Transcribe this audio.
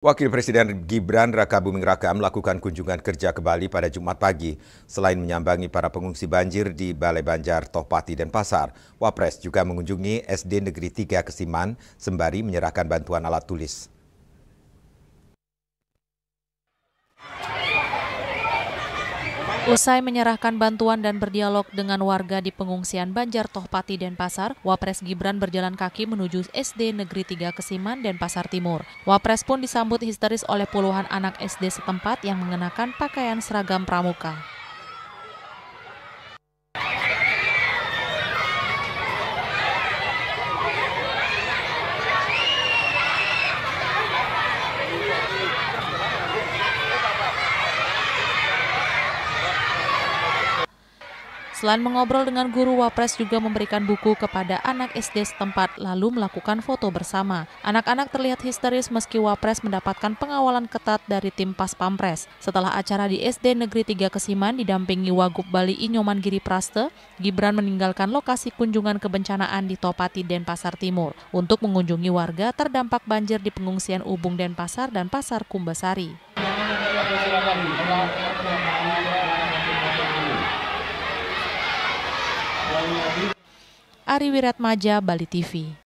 Wakil Presiden Gibran Rakabuming Raka melakukan kunjungan kerja ke Bali pada Jumat pagi. Selain menyambangi para pengungsi banjir di Balai Banjar, Tohpati, dan Pasar, Wapres juga mengunjungi SD Negeri 3 Kesiman sembari menyerahkan bantuan alat tulis. Usai menyerahkan bantuan dan berdialog dengan warga di pengungsian Banjar, Tohpati, dan Pasar, Wapres Gibran berjalan kaki menuju SD Negeri 3 Kesiman dan Pasar Timur. Wapres pun disambut histeris oleh puluhan anak SD setempat yang mengenakan pakaian seragam pramuka. Selain mengobrol dengan guru, Wapres juga memberikan buku kepada anak SD setempat lalu melakukan foto bersama. Anak-anak terlihat histeris meski Wapres mendapatkan pengawalan ketat dari tim Pas Pampres. Setelah acara di SD Negeri 3 Kesiman didampingi Wagub Bali Inyoman Giri Praste, Gibran meninggalkan lokasi kunjungan kebencanaan di Tohpati dan Pasar Timur untuk mengunjungi warga terdampak banjir di pengungsian Ubung Denpasar dan Pasar Kumbasari. Ari Wiratmaja, Bali TV.